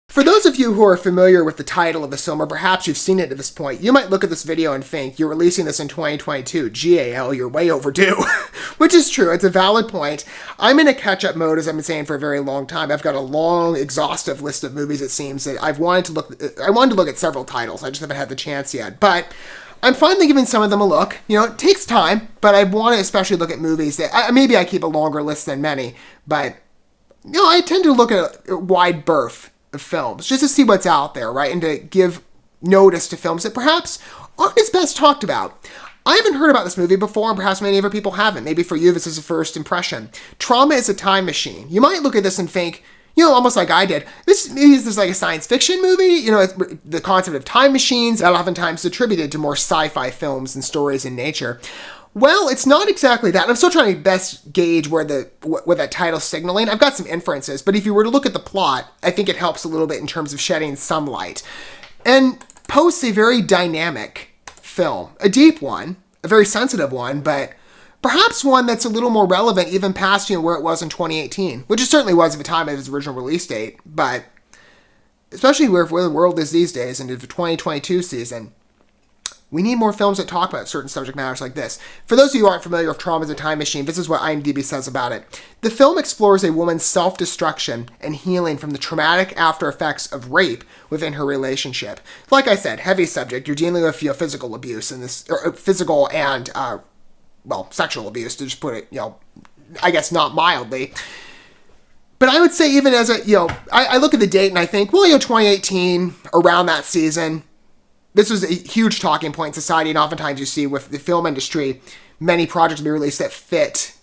For those of you who are familiar with the title of this film, or perhaps you've seen it at this point, you might look at this video and think, you're releasing this in 2022. GAL, you're way overdue. Which is true. It's a valid point. I'm in a catch-up mode, as I've been saying for a very long time. I've got a long, exhaustive list of movies, it seems, that I wanted to look at several titles. I just haven't had the chance yet. But I'm finally giving some of them a look. You know, it takes time, but I want to especially look at movies that... maybe I keep a longer list than many, but... You know, I tend to look at a wide berth of films, just to see what's out there, right? And to give notice to films that perhaps aren't as best talked about. I haven't heard about this movie before, and perhaps many other people haven't. Maybe for you, this is a first impression. Trauma is a Time Machine. You might look at this and think, you know, almost like I did, this is like a science fiction movie. You know, the concept of time machines, that oftentimes attributed to more sci-fi films and stories in nature. Well, it's not exactly that. And I'm still trying to best gauge what that title's signaling. I've got some inferences, but if you were to look at the plot, I think it helps a little bit in terms of shedding some light. And posts a very dynamic film. A deep one, a very sensitive one, but perhaps one that's a little more relevant even past, you know, where it was in 2018, which it certainly was at the time of its original release date, but especially where the world is these days into the 2022 season, we need more films that talk about certain subject matters like this. For those of you who aren't familiar with Trauma as a Time Machine, this is what IMDb says about it. The film explores a woman's self-destruction and healing from the traumatic after effects of rape within her relationship. Like I said, heavy subject. You're dealing with, you know, physical abuse in this, or physical and, sexual abuse, to just put it, you know, I guess not mildly. But I would say even as a, you know, I look at the date and I think, well, you know, 2018, around that season, this was a huge talking point in society, and oftentimes you see with the film industry, many projects be released that fit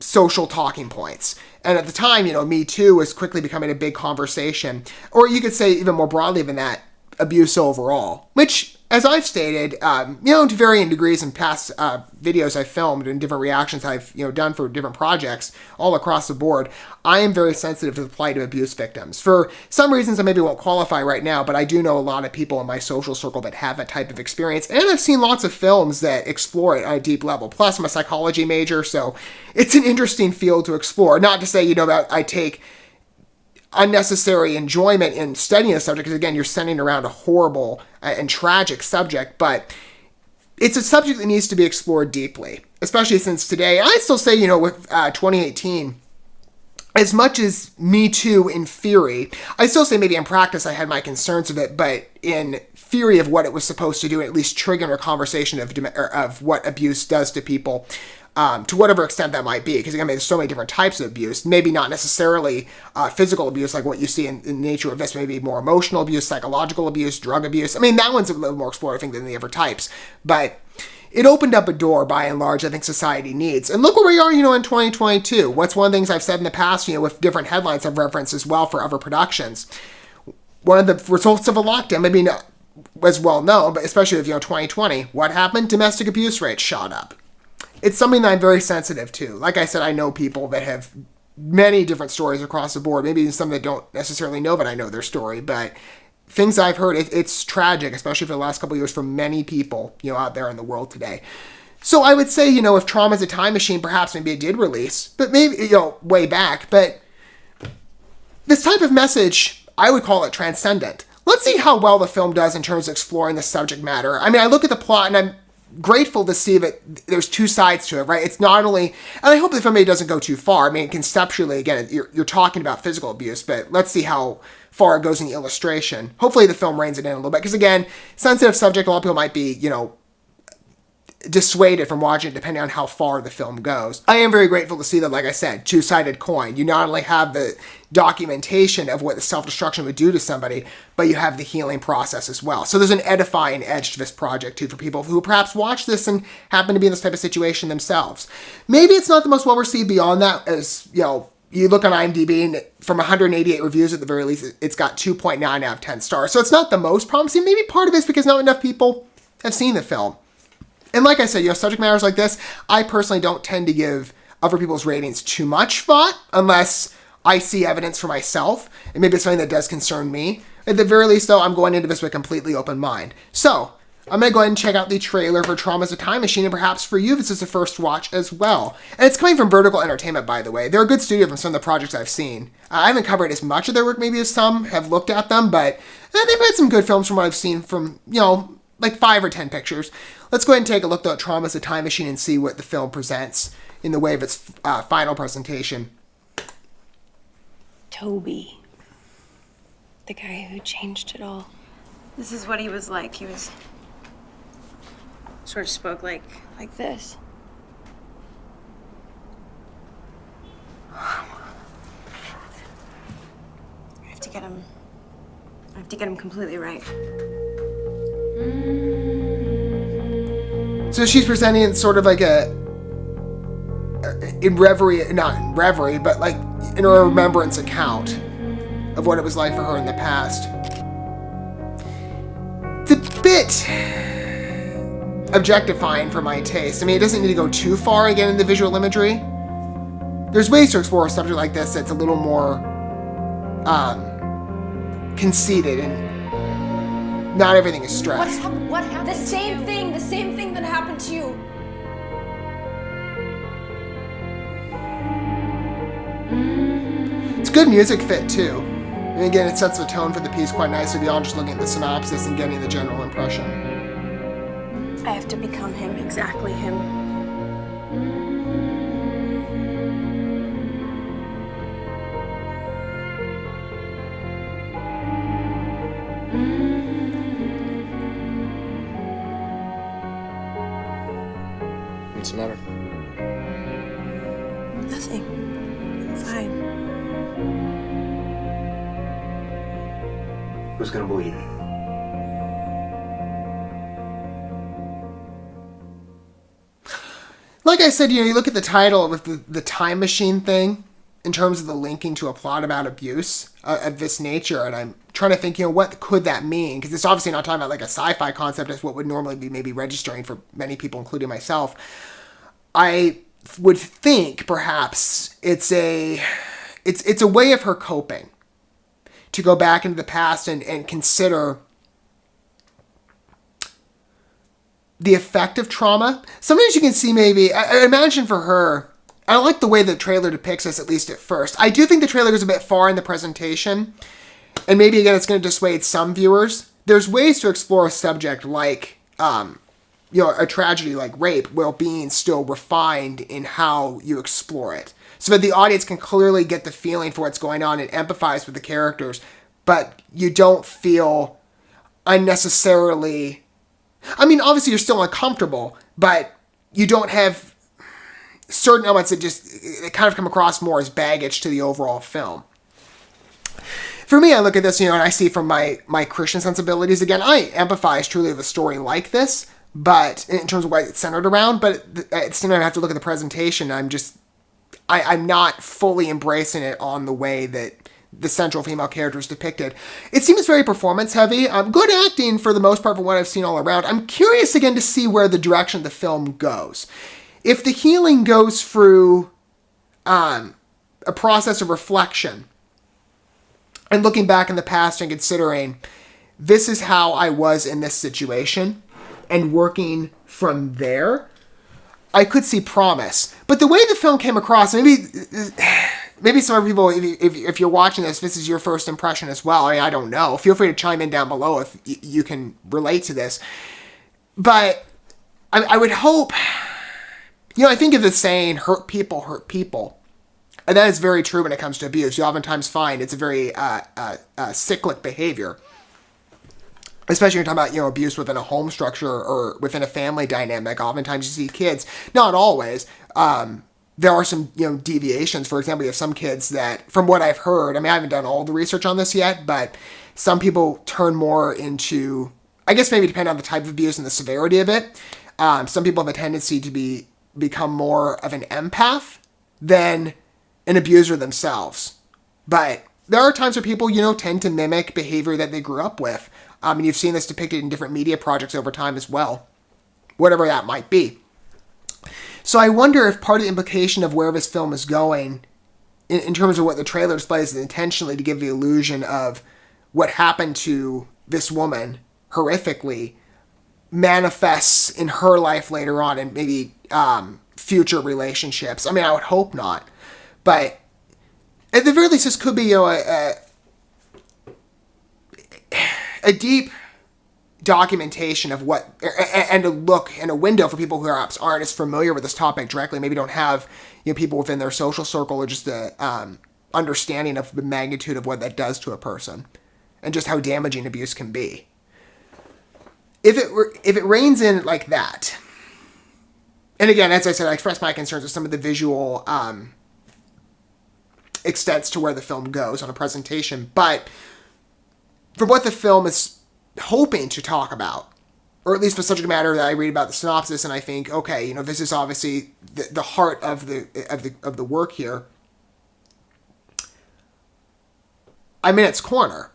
social talking points. And at the time, you know, Me Too was quickly becoming a big conversation. Or you could say even more broadly than that, abuse overall. Which, as I've stated, you know, to varying degrees in past videos I've filmed and different reactions I've, you know, done for different projects all across the board, I am very sensitive to the plight of abuse victims. For some reasons I maybe won't qualify right now, but I do know a lot of people in my social circle that have that type of experience, and I've seen lots of films that explore it on a deep level. Plus, I'm a psychology major, so it's an interesting field to explore. Not to say, you know, that I take unnecessary enjoyment in studying the subject, because again, you're sending around a horrible and tragic subject, but it's a subject that needs to be explored deeply, especially since today, I still say, you know, with 2018, as much as Me Too in theory, I still say maybe in practice I had my concerns with it, but in theory of what it was supposed to do, at least trigger a conversation of what abuse does to people, to whatever extent that might be. Because again, there's so many different types of abuse. Maybe not necessarily physical abuse like what you see in the nature of this. Maybe more emotional abuse, psychological abuse, drug abuse. I mean, that one's a little more explored, I think, than the other types. But it opened up a door, by and large, I think society needs. And look where we are, you know, in 2022. What's one of the things I've said in the past, you know, with different headlines I've referenced as well for other productions. One of the results of a lockdown, maybe not as well known, but especially with, you know, 2020, what happened? Domestic abuse rates shot up. It's something that I'm very sensitive to. Like I said, I know people that have many different stories across the board. Maybe some that don't necessarily know that I know their story, but things I've heard, it's tragic, especially for the last couple of years, for many people, you know, out there in the world today. So I would say, you know, if Trauma is a Time Machine, perhaps maybe it did release, but maybe, you know, way back. But this type of message, I would call it transcendent. Let's see how well the film does in terms of exploring the subject matter. I mean, I look at the plot and I'm grateful to see that there's two sides to it, right? It's not only, and I hope the film maybe doesn't go too far. I mean, conceptually, again, you're talking about physical abuse, but let's see how far it goes in the illustration. Hopefully the film reins it in a little bit, because again, sensitive subject, a lot of people might be, you know, dissuaded from watching it depending on how far the film goes. I am very grateful to see that, like I said, two-sided coin. You not only have the documentation of what the self-destruction would do to somebody, but you have the healing process as well. So there's an edifying edge to this project too for people who perhaps watch this and happen to be in this type of situation themselves. Maybe it's not the most well-received beyond that, as, you know, you look on IMDb and from 188 reviews at the very least, it's got 2.9 out of 10 stars. So it's not the most promising. Maybe part of it's because not enough people have seen the film. And like I said, you know, subject matters like this, I personally don't tend to give other people's ratings too much thought unless I see evidence for myself, and maybe it's something that does concern me. At the very least, though, I'm going into this with a completely open mind. So, I'm going to go ahead and check out the trailer for Trauma's a Time Machine, and perhaps for you this is a first watch as well. And it's coming from Vertical Entertainment, by the way. They're a good studio from some of the projects I've seen. I haven't covered as much of their work maybe as some have looked at them, but they've had some good films from what I've seen from, like 5 or 10 pictures. Let's go ahead and take a look at Trauma's a Time Machine and see what the film presents in the way of its final presentation. Toby. The guy who changed it all. This is what he was like. He was sort of spoke like this. I have to get him completely right. So she's presenting sort of like in reverie, not in reverie, but like in a remembrance account of what it was like for her in the past. It's a bit objectifying for my taste. I mean, it doesn't need to go too far again in the visual imagery. There's ways to explore a subject like this that's a little more conceited and not everything is stressed. What happened? The same thing that happened to you. It's good music fit too. And again, it sets the tone for the piece quite nicely beyond just looking at the synopsis and getting the general impression. I have to become him, exactly him. What's the matter? Nothing. I'm fine. Who's gonna believe it? Like I said, you look at the title with the time machine thing in terms of the linking to a plot about abuse of this nature, and I'm trying to think, what could that mean? Because it's obviously not talking about like a sci-fi concept as what would normally be maybe registering for many people, including myself. I would think perhaps it's a way of her coping, to go back into the past and consider the effect of trauma. Sometimes you can see maybe, I imagine for her, I don't like the way the trailer depicts this, at least at first. I do think the trailer goes a bit far in the presentation, and maybe again it's going to dissuade some viewers. There's ways to explore a subject like, a tragedy like rape, while being still refined in how you explore it, so that the audience can clearly get the feeling for what's going on and empathize with the characters, but you don't feel unnecessarily... I mean, obviously you're still uncomfortable, but you don't have certain elements that it kind of come across more as baggage to the overall film. For me, I look at this, and I see from my Christian sensibilities, again, I empathize truly with a story like this, but in terms of what it's centered around, but at the same time I have to look at the presentation, I'm not fully embracing it on the way that the central female character is depicted. It seems very performance heavy. Good acting for the most part from what I've seen all around. I'm curious again to see where the direction of the film goes. If the healing goes through a process of reflection and looking back in the past and considering this is how I was in this situation and working from there, I could see promise. But the way the film came across, maybe some other people, if you're watching this is your first impression as well. I don't know. Feel free to chime in down below if you can relate to this. But I would hope, I think of the saying, hurt people. And that is very true when it comes to abuse. You oftentimes find it's a very cyclic behavior. Especially when you're talking about, abuse within a home structure or within a family dynamic. Oftentimes you see kids, not always, there are some, deviations. For example, you have some kids that, from what I've heard, I haven't done all the research on this yet, but some people turn more into, I guess maybe depending on the type of abuse and the severity of it. Some people have a tendency to become more of an empath than an abuser themselves. But there are times where people, tend to mimic behavior that they grew up with. And you've seen this depicted in different media projects over time as well, whatever that might be. So I wonder if part of the implication of where this film is going, in terms of what the trailer displays, is intentionally to give the illusion of what happened to this woman, horrifically, manifests in her life later on and maybe future relationships. I mean, I would hope not. But at the very least, this could be a deep documentation of what, and a look and a window for people who perhaps aren't as familiar with this topic directly, maybe don't have people within their social circle or just a understanding of the magnitude of what that does to a person and just how damaging abuse can be. If it reins in like that, and again, as I said, I expressed my concerns with some of the visual extents to where the film goes on a presentation, but for what the film is hoping to talk about, or at least for subject matter that I read about the synopsis, and I think, okay, this is obviously the heart of the work here. I'm in its corner.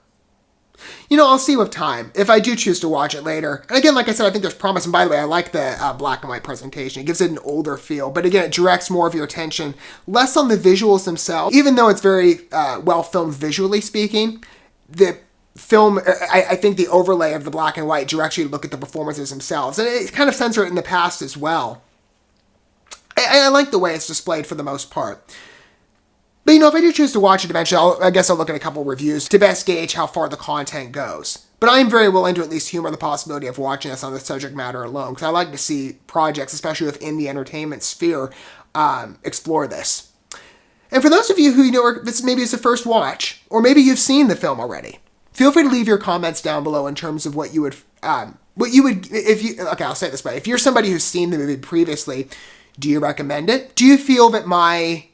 I'll see with time if I do choose to watch it later. And again, like I said, I think there's promise. And by the way, I like the black and white presentation. It gives it an older feel. But again, it directs more of your attention less on the visuals themselves. Even though it's very well filmed visually speaking, the film, I think the overlay of the black and white directs you to look at the performances themselves. And it kind of censored it in the past as well. I like the way it's displayed for the most part. But if I do choose to watch it eventually, I guess I'll look at a couple reviews to best gauge how far the content goes. But I am very willing to at least humor the possibility of watching this on the subject matter alone, because I like to see projects, especially within the entertainment sphere, explore this. And for those of you who this maybe is the first watch, or maybe you've seen the film already, feel free to leave your comments down below in terms of what you would, okay, I'll say it this way. If you're somebody who's seen the movie previously, do you recommend it? Do you feel that my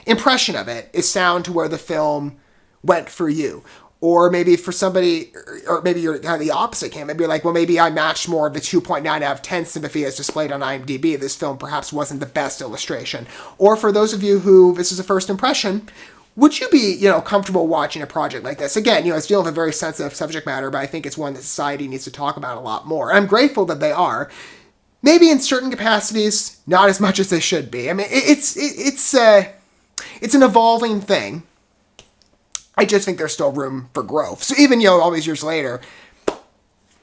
impression of it is sound to where the film went for you? Or maybe for somebody, or maybe you're kind of the opposite camp. Maybe you're like, well, maybe I matched more of the 2.9 out of 10 sympathy as displayed on IMDb. This film perhaps wasn't the best illustration. Or for those of you who this is a first impression, would you be, comfortable watching a project like this? Again, it's dealing with a very sensitive subject matter, but I think it's one that society needs to talk about a lot more. I'm grateful that they are. Maybe in certain capacities, not as much as they should be. I mean, it's an evolving thing. I just think there's still room for growth. So even, all these years later,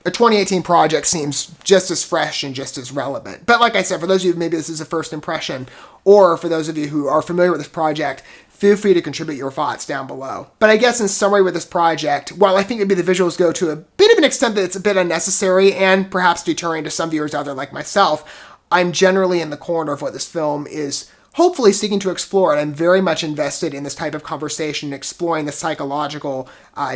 a 2018 project seems just as fresh and just as relevant. But like I said, for those of you, maybe this is a first impression, or for those of you who are familiar with this project, feel free to contribute your thoughts down below. But I guess in summary with this project, while I think maybe the visuals go to a bit of an extent that it's a bit unnecessary and perhaps deterring to some viewers out there like myself, I'm generally in the corner of what this film is hopefully seeking to explore, and I'm very much invested in this type of conversation, exploring the psychological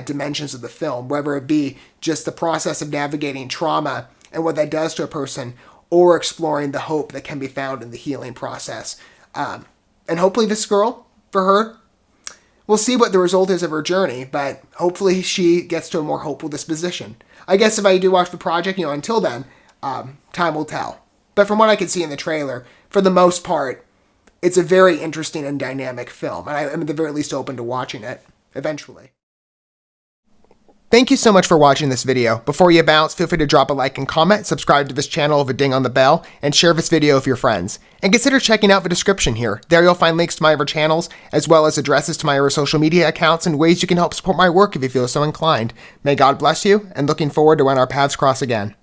dimensions of the film, whether it be just the process of navigating trauma and what that does to a person, or exploring the hope that can be found in the healing process. And hopefully this girl, for her, we'll see what the result is of her journey, but hopefully she gets to a more hopeful disposition. I guess if I do watch the project, until then, time will tell. But from what I can see in the trailer, for the most part, it's a very interesting and dynamic film, and I'm at the very least open to watching it eventually. Thank you so much for watching this video. Before you bounce, feel free to drop a like and comment, subscribe to this channel with a ding on the bell, and share this video with your friends. And consider checking out the description here. There you'll find links to my other channels, as well as addresses to my other social media accounts and ways you can help support my work if you feel so inclined. May God bless you, and looking forward to when our paths cross again.